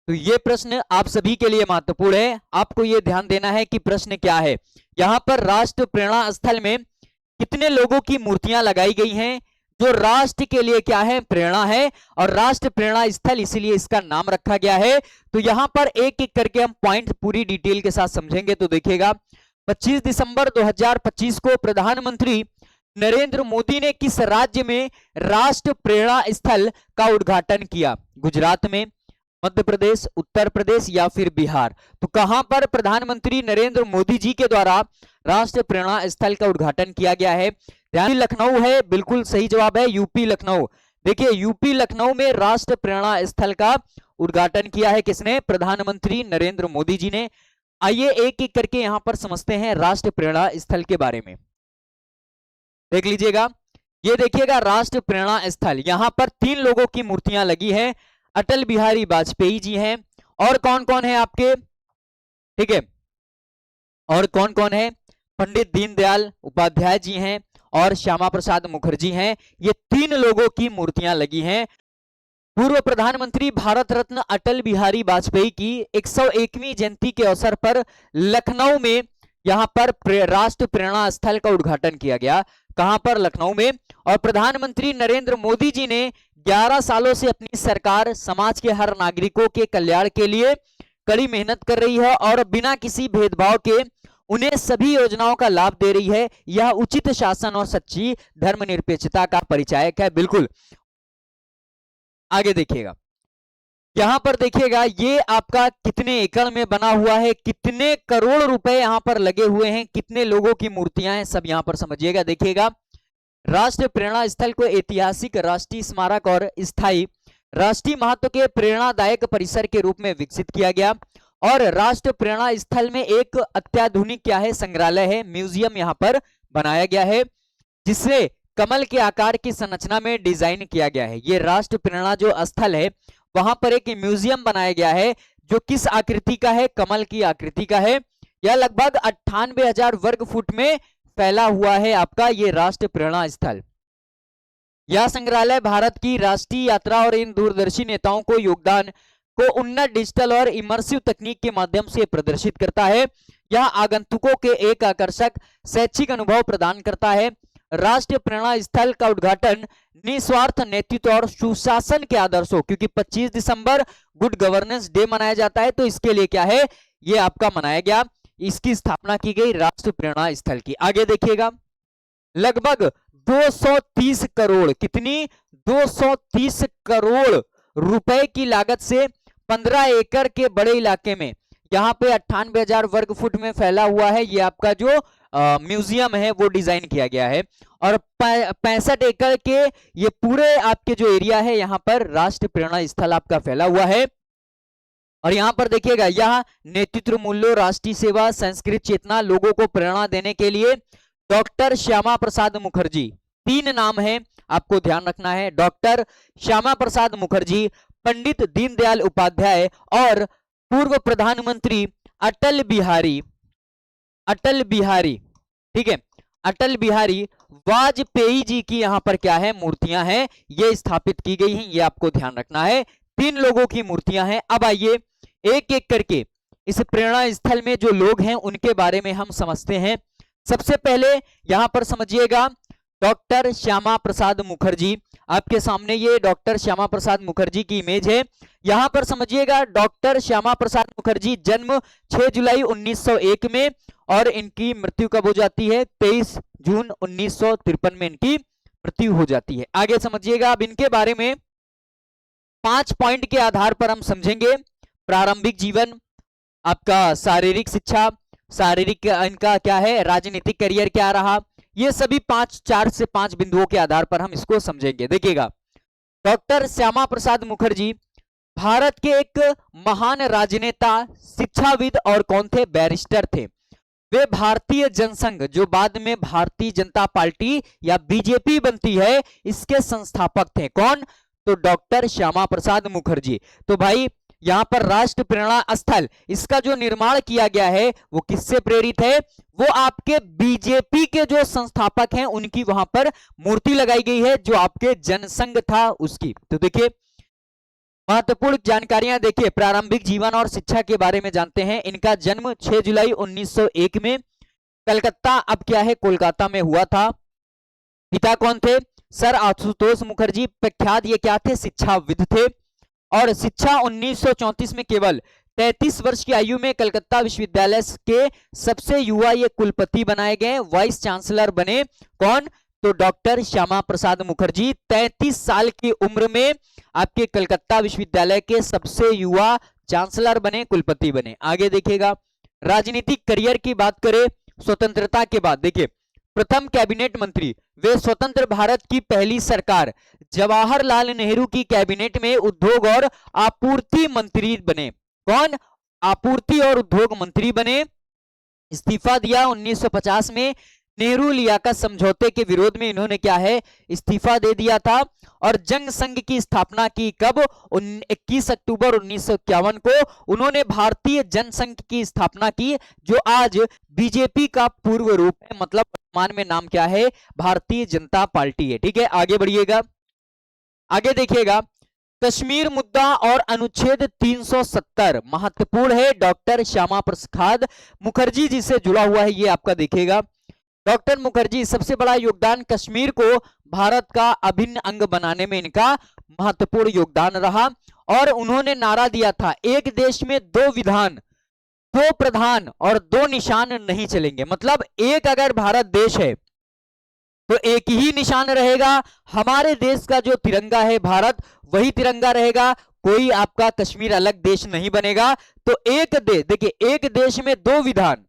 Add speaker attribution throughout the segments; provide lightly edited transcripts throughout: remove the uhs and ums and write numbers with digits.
Speaker 1: तो ये प्रश्न आप सभी के लिए महत्वपूर्ण है। आपको ये ध्यान देना है कि प्रश्न क्या है। यहाँ पर राष्ट्र प्रेरणा स्थल में कितने लोगों की मूर्तियां लगाई गई हैं जो राष्ट्र के लिए क्या है, प्रेरणा है, और राष्ट्र प्रेरणा स्थल इसीलिए इसका नाम रखा गया है। तो यहां पर एक एक करके हम पॉइंट पूरी डिटेल के साथ समझेंगे। तो देखिएगा, 25 दिसंबर 2025 को प्रधानमंत्री नरेंद्र मोदी ने किस राज्य में राष्ट्र प्रेरणा स्थल का उद्घाटन किया? गुजरात में, मध्य प्रदेश, उत्तर प्रदेश या फिर बिहार? तो कहां पर प्रधानमंत्री नरेंद्र मोदी जी के द्वारा राष्ट्र प्रेरणा स्थल का उद्घाटन किया गया है? ध्यान, लखनऊ है, बिल्कुल सही जवाब है, यूपी लखनऊ। देखिए, यूपी लखनऊ में राष्ट्र प्रेरणा स्थल का उद्घाटन किया है किसने? प्रधानमंत्री नरेंद्र मोदी जी ने। आइए एक एक करके यहां पर समझते हैं राष्ट्र प्रेरणा स्थल के बारे में। देख लीजिएगा, ये देखिएगा राष्ट्र प्रेरणा स्थल, यहां पर 3 लोगों की मूर्तियां लगी है। अटल बिहारी वाजपेयी जी हैं, और कौन कौन है आपके, ठीक है, और कौन कौन है? पंडित दीनदयाल उपाध्याय जी हैं और श्यामा प्रसाद मुखर्जी हैं। ये 3 लोगों की मूर्तियां लगी हैं। पूर्व प्रधानमंत्री भारत रत्न अटल बिहारी वाजपेयी की 101वीं जयंती के अवसर पर लखनऊ में यहां पर राष्ट्र प्रेरणा स्थल का उद्घाटन किया गया। कहां पर? लखनऊ में। और प्रधानमंत्री नरेंद्र मोदी जी ने 11 सालों से अपनी सरकार समाज के हर नागरिकों के कल्याण के लिए कड़ी मेहनत कर रही है और बिना किसी भेदभाव के उन्हें सभी योजनाओं का लाभ दे रही है। यह उचित शासन और सच्ची धर्मनिरपेक्षता का परिचायक है। बिल्कुल। आगे देखिएगा, यहां पर देखिएगा ये आपका कितने एकड़ में बना हुआ है, कितने करोड़ रुपए यहां पर लगे हुए हैं, कितने लोगों की मूर्तियां हैं, सब यहां पर समझिएगा। देखिएगा, राष्ट्रीय प्रेरणा स्थल को ऐतिहासिक राष्ट्रीय स्मारक और स्थायी राष्ट्रीय महत्व के प्रेरणादायक परिसर के रूप में विकसित किया गया। और राष्ट्र प्रेरणा स्थल में एक अत्याधुनिक क्या है, संग्रहालय है, म्यूजियम यहां पर बनाया गया है, जिससे कमल के आकार की संरचना में डिजाइन किया गया है। ये राष्ट्र प्रेरणा जो स्थल है वहां पर एक म्यूजियम बनाया गया है जो किस आकृति का है? कमल की आकृति का है। यह लगभग 98,000 वर्ग फुट में फैला हुआ है आपका ये राष्ट्र प्रेरणा स्थल। यह संग्रहालय भारत की राष्ट्रीय यात्रा और इन दूरदर्शी नेताओं को योगदान को उन्नत डिजिटल और इमर्सिव तकनीक के माध्यम से प्रदर्शित करता है। यह आगंतुकों के एक आकर्षक शैक्षिक अनुभव प्रदान करता है। राष्ट्रीय प्रेरणा स्थल का उद्घाटन निस्वार्थ नेतृत्व और सुशासन के आदर्शों, क्योंकि 25 दिसंबर गुड गवर्नेंस डे मनाया जाता है, तो इसके लिए क्या है, ये आपका मनाया गया। इसकी स्थापना की गई राष्ट्रीय प्रेरणा स्थल की। आगे देखिएगा, लगभग 230 करोड़, कितनी? 230 करोड़ रुपए की लागत से 15 एकड़ के बड़े इलाके में यहाँ पे 98,000 वर्ग फुट में फैला हुआ है ये आपका जो म्यूजियम है वो डिजाइन किया गया है। और 65 एकड़ के ये पूरे आपके जो एरिया है यहाँ पर राष्ट्र प्रेरणा स्थल आपका फैला हुआ है। और यहाँ पर देखिएगा, यह नेतृत्व मूल्यों, राष्ट्रीय सेवा, संस्कृत चेतना, लोगों को प्रेरणा देने के लिए डॉक्टर श्यामा प्रसाद मुखर्जी, 3 नाम है आपको ध्यान रखना है, डॉक्टर श्यामा प्रसाद मुखर्जी, पंडित दीनदयाल उपाध्याय और पूर्व प्रधानमंत्री अटल बिहारी, ठीक है, अटल बिहारी वाजपेयी जी की यहाँ पर क्या है, मूर्तियां हैं, ये स्थापित की गई हैं, ये आपको ध्यान रखना है। 3 लोगों की मूर्तियां हैं। अब आइए एक एक करके इस प्रेरणा स्थल में जो लोग हैं उनके बारे में हम समझते हैं। सबसे पहले यहां पर समझिएगा डॉक्टर श्यामा प्रसाद मुखर्जी, आपके सामने ये डॉक्टर श्यामा प्रसाद मुखर्जी की इमेज है। यहां पर समझिएगा डॉक्टर श्यामा प्रसाद मुखर्जी जन्म 6 जुलाई 1901 में और इनकी मृत्यु कब हो जाती है? 23 जून 1953 में इनकी मृत्यु हो जाती है। आगे समझिएगा, अब इनके बारे में 5 पॉइंट के आधार पर हम समझेंगे। प्रारंभिक जीवन, आपका शारीरिक शिक्षा, शारीरिक इनका क्या है, राजनीतिक करियर क्या रहा, ये सभी 4 से 5 बिंदुओं के आधार पर हम इसको समझेंगे। देखिएगा, डॉक्टर श्यामा प्रसाद मुखर्जी भारत के एक महान राजनेता, शिक्षाविद और कौन थे? बैरिस्टर थे। वे भारतीय जनसंघ, जो बाद में भारतीय जनता पार्टी या बीजेपी बनती है, इसके संस्थापक थे। कौन? तो डॉक्टर श्यामा प्रसाद मुखर्जी। तो भाई यहां पर राष्ट्र प्रेरणा स्थल, इसका जो निर्माण किया गया है वो किससे प्रेरित है? वो आपके बीजेपी के जो संस्थापक हैं उनकी वहां पर मूर्ति लगाई गई है, जो आपके जनसंघ था उसकी। तो देखिए, महत्वपूर्ण जानकारियां देखिए, प्रारंभिक जीवन और शिक्षा के बारे में जानते हैं। इनका जन्म 6 जुलाई 1901 में कलकत्ता, अब क्या है कोलकाता में हुआ था। पिता कौन थे? सर आशुतोष मुखर्जी, प्रख्यात ये क्या थे? शिक्षाविद थे। और शिक्षा 1934 में केवल 33 वर्ष की आयु में कलकत्ता विश्वविद्यालय के सबसे युवा ये कुलपति बनाए गए, वाइस चांसलर बने। कौन? तो डॉक्टर श्यामा प्रसाद मुखर्जी 33 साल की उम्र में आपके कलकत्ता विश्वविद्यालय के सबसे युवा चांसलर बने, कुलपति बने। आगे देखिएगा, राजनीतिक करियर की बात करें स्वतंत्रता के बाद, देखिए प्रथम कैबिनेट मंत्री, वे स्वतंत्र भारत की पहली सरकार जवाहरलाल नेहरू की कैबिनेट में उद्योग और आपूर्ति मंत्री बने। कौन? आपूर्ति और उद्योग मंत्री बने। इस्तीफा दिया 1950 में, नेहरू लियाकत समझौते के विरोध में इन्होंने क्या है? इस्तीफा दे दिया था। और जंग संघ की स्थापना की कब? 21 अक्टूबर 1951 को उन्होंने भारतीय जनसंघ की स्थापना की, जो आज बीजेपी का पूर्व रूप है, मतलब वर्तमान में नाम क्या है? भारतीय जनता पार्टी है। ठीक है, आगे बढ़िएगा। आगे देखिएगा, कश्मीर मुद्दा और अनुच्छेद 370 महत्वपूर्ण है, डॉक्टर श्यामा प्रसाद मुखर्जी जी से जुड़ा हुआ है, ये आपका देखिएगा। डॉक्टर मुखर्जी सबसे बड़ा योगदान कश्मीर को भारत का अभिन्न अंग बनाने में इनका महत्वपूर्ण योगदान रहा। और उन्होंने नारा दिया था, एक देश में दो विधान, दो प्रधान और दो निशान नहीं चलेंगे। मतलब एक अगर भारत देश है तो एक ही निशान रहेगा, हमारे देश का जो तिरंगा है भारत, वही तिरंगा रहेगा, कोई आपका कश्मीर अलग देश नहीं बनेगा। तो एक देश, देखिए एक देश में दो विधान,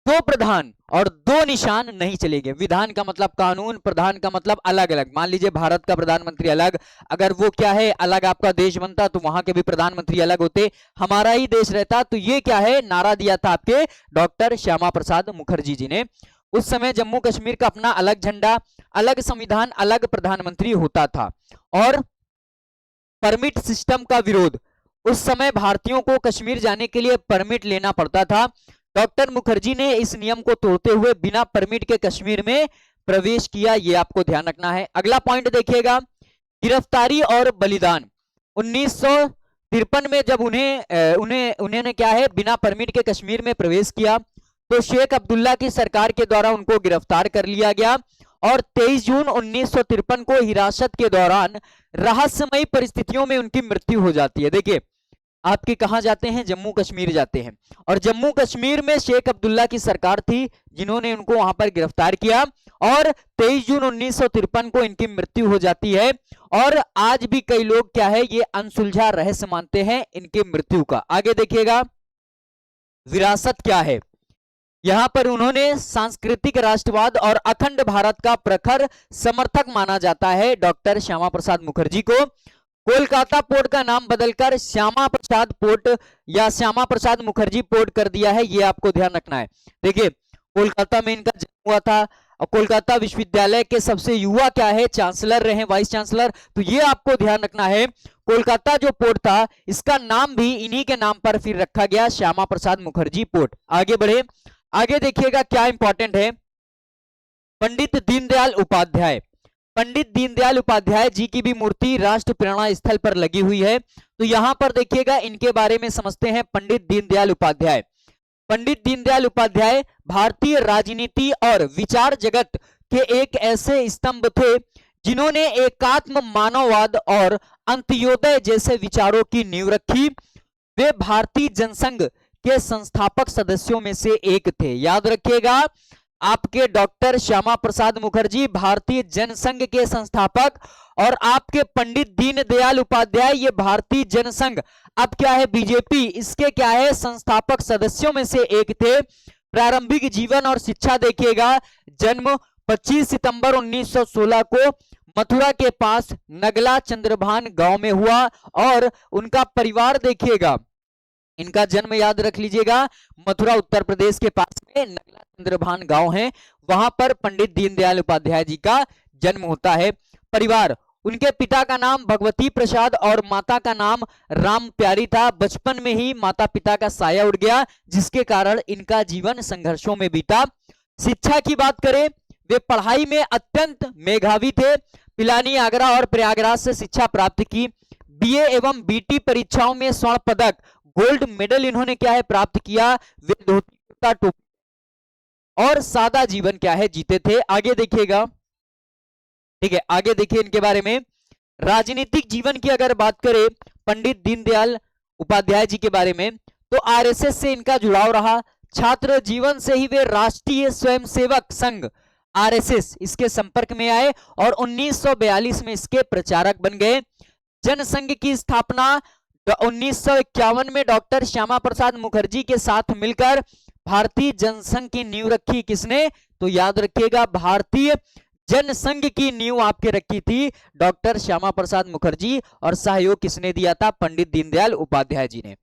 Speaker 1: दो प्रधान और दो निशान नहीं चलेंगे। विधान का मतलब कानून, प्रधान का मतलब अलग अलग। मान लीजिए भारत का प्रधानमंत्री अलग, अगर वो क्या है अलग आपका देश बनता तो वहां के भी प्रधानमंत्री अलग होते, हमारा ही देश रहता। तो ये क्या है? नारा दिया था आपके डॉक्टर श्यामा प्रसाद मुखर्जी जी ने। उस समय जम्मू कश्मीर का अपना अलग झंडा, अलग संविधान, अलग प्रधानमंत्री होता था। और परमिट सिस्टम का विरोध, उस समय भारतीयों को कश्मीर जाने के लिए परमिट लेना पड़ता था। डॉक्टर मुखर्जी ने इस नियम को तोड़ते हुए बिना परमिट के कश्मीर में प्रवेश किया, ये आपको ध्यान रखना है। अगला पॉइंट देखिएगा, गिरफ्तारी और बलिदान। 1953 में जब उन्होंने क्या है बिना परमिट के कश्मीर में प्रवेश किया, तो शेख अब्दुल्ला की सरकार के द्वारा उनको गिरफ्तार कर लिया गया। और 23 जून 1953 को हिरासत के दौरान रहस्यमयी परिस्थितियों में उनकी मृत्यु हो जाती है। देखिए आपके कहां जाते हैं? जम्मू कश्मीर जाते हैं। और जम्मू कश्मीर में शेख अब्दुल्ला की सरकार थी जिन्होंने उनको वहां पर गिरफ्तार किया। और 23 जून 1953 को इनकी मृत्यु हो जाती है। और आज भी कई लोग क्या है ये अनसुलझा रहस्य मानते हैं इनकी मृत्यु का। आगे देखिएगा, विरासत क्या है? यहां पर उन्होंने सांस्कृतिक राष्ट्रवाद और अखंड भारत का प्रखर समर्थक माना जाता है डॉक्टर श्यामा प्रसाद मुखर्जी को। कोलकाता पोर्ट का नाम बदलकर श्यामा प्रसाद पोर्ट या श्यामा प्रसाद मुखर्जी पोर्ट कर दिया है, ये आपको ध्यान रखना है। देखिए कोलकाता में इनका जन्म हुआ था और कोलकाता विश्वविद्यालय के सबसे युवा क्या है चांसलर रहे, वाइस चांसलर। तो ये आपको ध्यान रखना है, कोलकाता जो पोर्ट था इसका नाम भी इन्हीं के नाम पर फिर रखा गया, श्यामा प्रसाद मुखर्जी पोर्ट। आगे बढ़े, आगे देखिएगा क्या इंपॉर्टेंट है, पंडित दीनदयाल उपाध्याय। पंडित दीनदयाल उपाध्याय जी की भी मूर्ति राष्ट्र प्रेरणा स्थल पर लगी हुई है। तो यहां पर देखिएगा इनके बारे में समझते हैं। पंडित दीनदयाल उपाध्याय, पंडित दीनदयाल उपाध्याय भारतीय राजनीति और विचार जगत के एक ऐसे स्तंभ थे जिन्होंने एकात्म मानववाद और अंत्योदय जैसे विचारों की नींव रखी। वे भारतीय जनसंघ के संस्थापक सदस्यों में से एक थे। याद रखिएगा, आपके डॉक्टर श्यामा प्रसाद मुखर्जी भारतीय जनसंघ के संस्थापक और आपके पंडित दीनदयाल उपाध्याय ये भारतीय जनसंघ, अब क्या है बीजेपी, इसके क्या है संस्थापक सदस्यों में से एक थे। प्रारंभिक जीवन और शिक्षा देखिएगा, जन्म 25 सितंबर 1916 को मथुरा के पास नगला चंद्रभान गांव में हुआ। और उनका परिवार देखिएगा, इनका जन्म याद रख लीजिएगा, मथुरा उत्तर प्रदेश के पास में नगला चंद्रभान गांव है, वहां पर पंडित दीनदयाल उपाध्याय जी का जन्म होता है। परिवार, उनके पिता का नाम भगवती प्रसाद और माता का नाम राम प्यारी था। बचपन में ही माता पिता का साया उड़ गया, जिसके कारण इनका जीवन संघर्षों में बीता। शिक्षा की बात करें, वे पढ़ाई में अत्यंत मेधावी थे। पिलानी, आगरा और प्रयागराज से शिक्षा प्राप्त की। बीए एवं बीटी परीक्षाओं में स्वर्ण पदक, गोल्ड मेडल इन्होंने क्या है प्राप्त किया, वे धोती कुर्ता टोपी और सादा जीवन क्या है जीते थे। आगे देखिएगा, ठीक है, आगे देखिए इनके बारे में। राजनीतिक जीवन की अगर बात करें पंडित दीनदयाल उपाध्याय जी के बारे में, तो आरएसएस से इनका जुड़ाव रहा। छात्र जीवन से ही वे राष्ट्रीय स्वयंसेवक संघ आरएसएस इसके संपर्क में आए और 1942 में इसके प्रचारक बन गए। जनसंघ की स्थापना 1951 में डॉक्टर श्यामा प्रसाद मुखर्जी के साथ मिलकर भारतीय जनसंघ की नींव रखी। किसने? तो याद रखिएगा, भारतीय जनसंघ की नींव आपके रखी थी डॉक्टर श्यामा प्रसाद मुखर्जी, और सहयोग किसने दिया था? पंडित दीनदयाल उपाध्याय जी ने।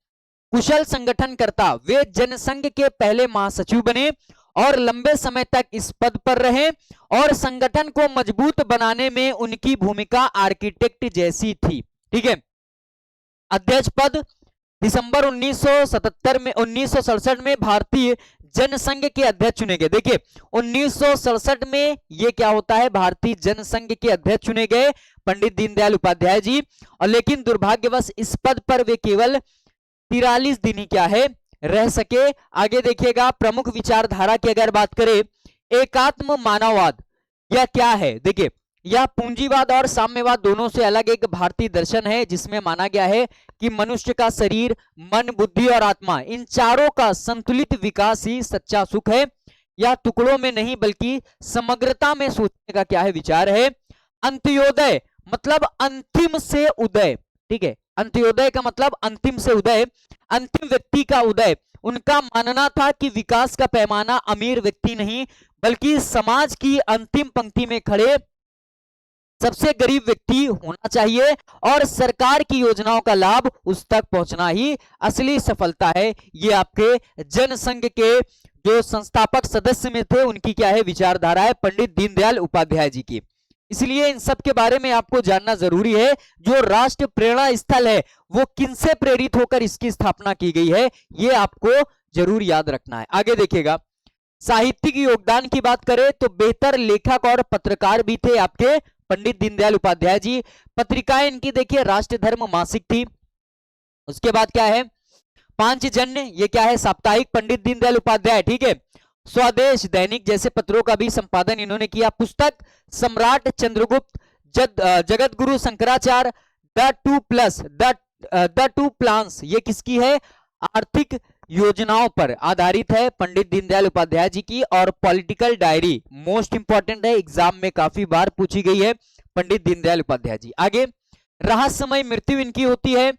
Speaker 1: कुशल संगठनकर्ता, वे जनसंघ के पहले महासचिव बने और लंबे समय तक इस पद पर रहे और संगठन को मजबूत बनाने में उनकी भूमिका आर्किटेक्ट जैसी थी। ठीक है। अध्यक्ष पद दिसंबर 1967 में भारतीय जनसंघ के अध्यक्ष चुने गए। देखिए 1967 में ये क्या होता है, भारतीय जनसंघ के अध्यक्ष चुने गए पंडित दीनदयाल उपाध्याय जी, और लेकिन दुर्भाग्यवश इस पद पर वे केवल 43 दिन ही क्या है रह सके। आगे देखिएगा, प्रमुख विचारधारा की अगर बात करें, एकात्म मानववाद यह क्या है? देखिए यह पूंजीवाद और साम्यवाद दोनों से अलग एक भारतीय दर्शन है, जिसमें माना गया है कि मनुष्य का शरीर, मन, बुद्धि और आत्मा, इन चारों का संतुलित विकास ही सच्चा सुख है। यह टुकड़ों में नहीं बल्कि समग्रता में सोचने का क्या है विचार है। अंत्योदय मतलब अंतिम से उदय। ठीक है, अंत्योदय का मतलब अंतिम से उदय, अंतिम व्यक्ति का उदय। उनका मानना था कि विकास का पैमाना अमीर व्यक्ति नहीं बल्कि समाज की अंतिम पंक्ति में खड़े सबसे गरीब व्यक्ति होना चाहिए, और सरकार की योजनाओं का लाभ उस तक पहुंचना ही असली सफलता है। ये आपके जनसंघ के जो संस्थापक सदस्य में थे उनकी क्या है विचारधारा है, पंडित दीनदयाल उपाध्याय जी की। इसलिए इन सब के बारे में आपको जानना जरूरी है। जो राष्ट्र प्रेरणा स्थल है वो किनसे प्रेरित होकर इसकी स्थापना की गई है, ये आपको जरूर याद रखना है। आगे देखिएगा, साहित्यिक योगदान की बात करें तो बेहतर लेखक और पत्रकार भी थे आपके पंडित दीनदयाल उपाध्याय जी। पत्रिकाएं इनकी देखिए राष्ट्र धर्म मासिक थी, उसके बाद क्या है पांचजन्य, ये क्या है साप्ताहिक पंडित दीनदयाल उपाध्याय। ठीक है, स्वदेश दैनिक जैसे पत्रों का भी संपादन इन्होंने किया। पुस्तक सम्राट Chandragupta, Jagat Guru Shankaracharya, the two plans, ये किसकी है? आर्थिक योजनाओं पर आधारित है पंडित दीनदयाल उपाध्याय जी की। और पॉलिटिकल डायरी मोस्ट इंपॉर्टेंट है, एग्जाम में काफी बार पूछी गई है, पंडित दीनदयाल उपाध्याय जी। आगे रहस्यमय मृत्यु इनकी होती है।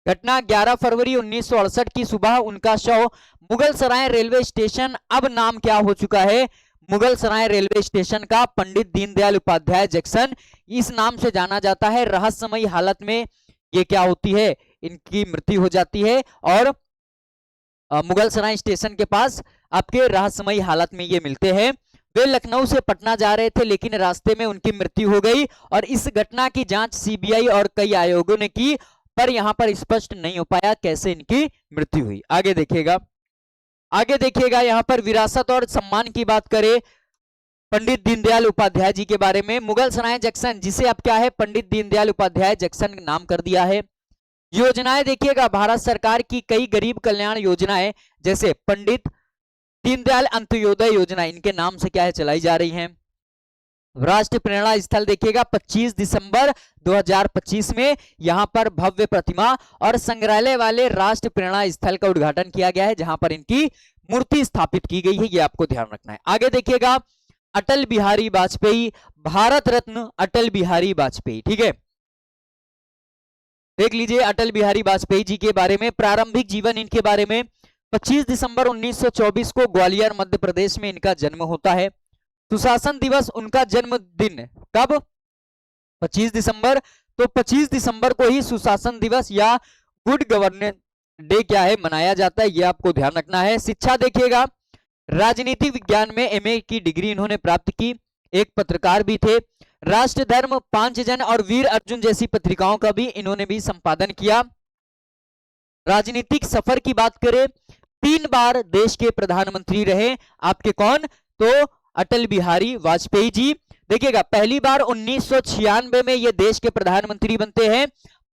Speaker 1: घटना 11 फरवरी 1968 की सुबह उनका शव मुगल सराय रेलवे स्टेशन, अब नाम क्या हो चुका है मुगल सराय रेलवे स्टेशन का, पंडित दीनदयाल उपाध्याय जंक्शन, इस नाम से जाना जाता है। रहस्यमयी हालत में ये क्या होती है, इनकी मृत्यु हो जाती है, और मुगल सराय स्टेशन के पास आपके रहस्यमयी हालत में ये मिलते हैं। वे लखनऊ से पटना जा रहे थे लेकिन रास्ते में उनकी मृत्यु हो गई, और इस घटना की जांच सीबीआई और कई आयोगों ने की, पर यहां पर स्पष्ट नहीं हो पाया कैसे इनकी मृत्यु हुई। आगे देखिएगा, आगे देखिएगा यहां पर विरासत और सम्मान की बात करें पंडित दीनदयाल उपाध्याय जी के बारे में। मुगल सराय जंक्शन, जिसे अब क्या है पंडित दीनदयाल उपाध्याय जंक्शन नाम कर दिया है। योजनाएं देखिएगा, भारत सरकार की कई गरीब कल्याण योजनाएं जैसे पंडित दीनदयाल अंत्योदय योजना, इनके नाम से क्या है चलाई जा रही हैं। राष्ट्र प्रेरणा स्थल देखिएगा 25 दिसंबर 2025 में यहां पर भव्य प्रतिमा और संग्रहालय वाले राष्ट्र प्रेरणा स्थल का उद्घाटन किया गया है, जहां पर इनकी मूर्ति स्थापित की गई है, ये आपको ध्यान रखना है। आगे देखिएगा, अटल बिहारी वाजपेयी, भारत रत्न अटल बिहारी वाजपेयी। ठीक है, देख लीजिए अटल बिहारी वाजपेयी जी के बारे में, प्रारंभिक जीवन इनके बारे में। 25 दिसंबर 1924 को ग्वालियर मध्य प्रदेश में इनका जन्म होता है। सुशासन दिवस उनका जन्मदिन कब? 25 दिसंबर। तो 25 दिसंबर को ही सुशासन दिवस या गुड गवर्नेंस डे क्या है मनाया जाता है, यह आपको ध्यान रखना है। शिक्षा देखिएगा, राजनीतिक विज्ञान में एमए की डिग्री इन्होंने प्राप्त की। एक पत्रकार भी थे। राष्ट्र धर्म, पांचजन और वीर अर्जुन जैसी पत्रिकाओं का भी इन्होंने भी संपादन किया। राजनीतिक सफर की बात करें, 3 बार देश के प्रधानमंत्री रहे आपके कौन? तो अटल बिहारी वाजपेयी जी। देखिएगा पहली बार 1996 में ये देश के प्रधानमंत्री बनते हैं।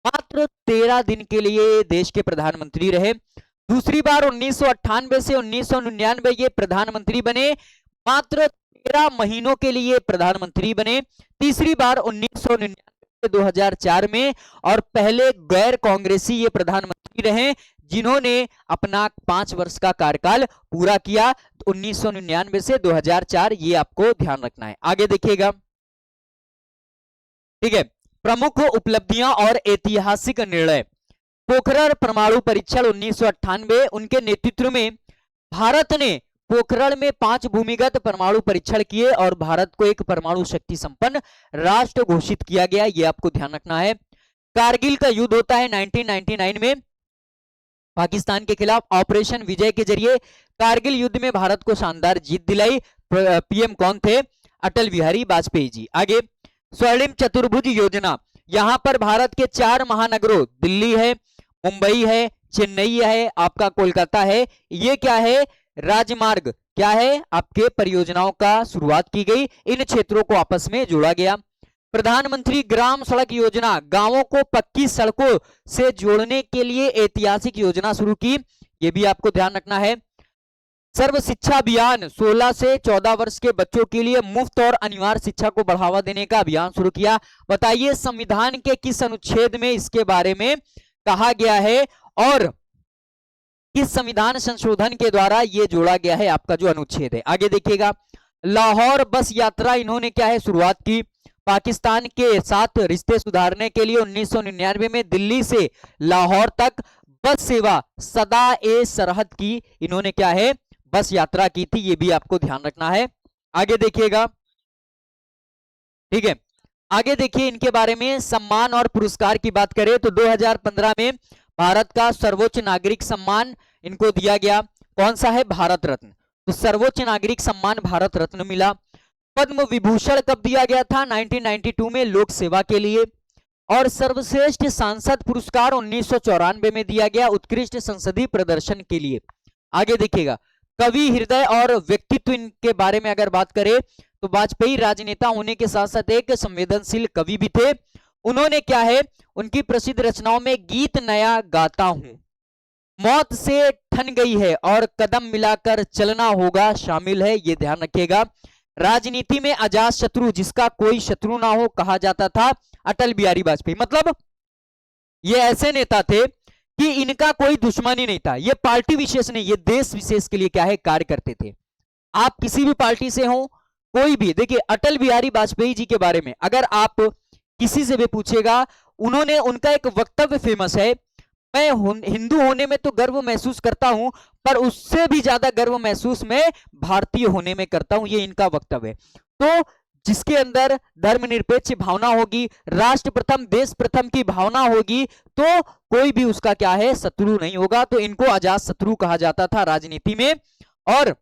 Speaker 1: मात्र 13 दिन के लिए देश के प्रधानमंत्री रहे। दूसरी बार 1998 से 1999 ये प्रधानमंत्री बने, मात्र 13 महीनों के लिए प्रधानमंत्री बने। तीसरी बार 1999 से 2004 में, और पहले गैर कांग्रेसी ये प्रधानमंत्री रहे जिन्होंने अपना 5 वर्ष का कार्यकाल पूरा किया। 1999 से 2004, ये आपको ध्यान रखना है। आगे देखिएगा, ठीक है। प्रमुख उपलब्धियां और ऐतिहासिक निर्णय। पोखरण परमाणु परीक्षण 1998, उनके नेतृत्व में भारत ने पोखरण में 5 भूमिगत परमाणु परीक्षण किए और भारत को एक परमाणु शक्ति संपन्न राष्ट्र घोषित किया गया, यह आपको ध्यान रखना है। कारगिल का युद्ध होता है 1999 में पाकिस्तान के खिलाफ। ऑपरेशन विजय के जरिए कारगिल युद्ध में भारत को शानदार जीत दिलाई। पीएम कौन थे? अटल बिहारी वाजपेयी जी। आगे, स्वर्णिम चतुर्भुज योजना, यहां पर भारत के 4 महानगरों, दिल्ली है, मुंबई है, चेन्नई है, आपका कोलकाता है, ये क्या है? राजमार्ग, क्या है? आपके परियोजनाओं का शुरुआत की गई, इन क्षेत्रों को आपस में जोड़ा गया। प्रधानमंत्री ग्राम सड़क योजना, गांवों को पक्की सड़कों से जोड़ने के लिए ऐतिहासिक योजना शुरू की, यह भी आपको ध्यान रखना है। सर्व शिक्षा अभियान, 16 से 14 वर्ष के बच्चों के लिए मुफ्त और अनिवार्य शिक्षा को बढ़ावा देने का अभियान शुरू किया। बताइए संविधान के किस अनुच्छेद में इसके बारे में कहा गया है और किस संविधान संशोधन के द्वारा यह जोड़ा गया है, आपका जो अनुच्छेद है। आगे देखिएगा, लाहौर बस यात्रा इन्होंने क्या है? शुरुआत की। पाकिस्तान के साथ रिश्ते सुधारने के लिए 1999 में दिल्ली से लाहौर तक बस सेवा सदा ए सरहद की इन्होंने क्या है? बस यात्रा की थी, ये भी आपको ध्यान रखना है। आगे देखिएगा, ठीक है। आगे देखिए इनके बारे में, सम्मान और पुरस्कार की बात करें तो 2015 में भारत का सर्वोच्च नागरिक सम्मान इनको दिया गया। कौन सा है? भारत रत्न। तो सर्वोच्च नागरिक सम्मान भारत रत्न मिला। पद्म विभूषण कब दिया गया था? 1992 में, लोक सेवा के लिए। और सर्वश्रेष्ठ सांसद पुरस्कार 1994 में दिया गया, उत्कृष्ट संसदीय प्रदर्शन के लिए। आगे देखिएगा, कवि हृदय और व्यक्तित्व, इनके बारे में अगर बात करें तो वाजपेयी राजनेता होने के साथ साथ एक संवेदनशील कवि भी थे। उन्होंने क्या है? उनकी प्रसिद्ध रचनाओं में गीत नया गाता हूं, मौत से ठन गई है और कदम मिलाकर चलना होगा शामिल है, ये ध्यान रखिएगा। राजनीति में अजात शत्रु, जिसका कोई शत्रु ना हो, कहा जाता था अटल बिहारी वाजपेयी। मतलब ये ऐसे नेता थे कि इनका कोई दुश्मन ही नहीं था, ये पार्टी विशेष नहीं, ये देश विशेष के लिए क्या है? कार्य करते थे। आप किसी भी पार्टी से हो, कोई भी, देखिए अटल बिहारी वाजपेयी जी के बारे में अगर आप किसी से भी पूछेगा, उन्होंने, उनका एक वक्तव्य फेमस है, मैं हिंदू होने में तो गर्व महसूस करता हूं, पर उससे भी ज्यादा गर्व महसूस मैं भारतीय होने में करता हूं, ये इनका वक्तव्य है। तो जिसके अंदर धर्मनिरपेक्ष भावना होगी, राष्ट्र प्रथम देश प्रथम की भावना होगी, तो कोई भी उसका क्या है? शत्रु नहीं होगा। तो इनको अजात शत्रु कहा जाता था राजनीति में। और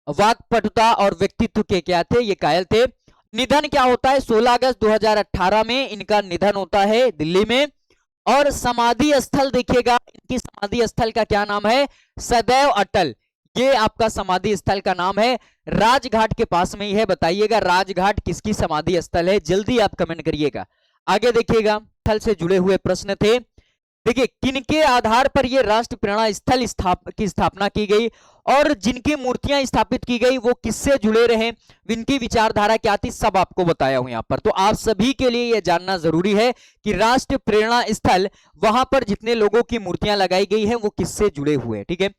Speaker 1: वाक्पटुता और व्यक्तित्व के क्या थे? ये कायल थे। निधन क्या होता है? 16 अगस्त 2018 में इनका निधन होता है दिल्ली में। और समाधि स्थल देखिएगा, इनकी समाधि स्थल का क्या नाम है? सदैव अटल, ये आपका समाधि स्थल का नाम है। राजघाट के पास में ही है, बताइएगा राजघाट किसकी समाधि स्थल है? जल्दी आप कमेंट करिएगा। आगे देखिएगा, स्थल से जुड़े हुए प्रश्न थे। देखिए किनके आधार पर यह राष्ट्र प्रेरणा स्थल की स्थापना की गई और जिनकी मूर्तियां स्थापित की गई वो किससे जुड़े रहे, इनकी विचारधारा क्या थी, सब आपको बताया हूं यहां पर। तो आप सभी के लिए यह जानना जरूरी है कि राष्ट्र प्रेरणा स्थल, वहां पर जितने लोगों की मूर्तियां लगाई गई हैं वो किससे जुड़े हुए हैं, ठीक है।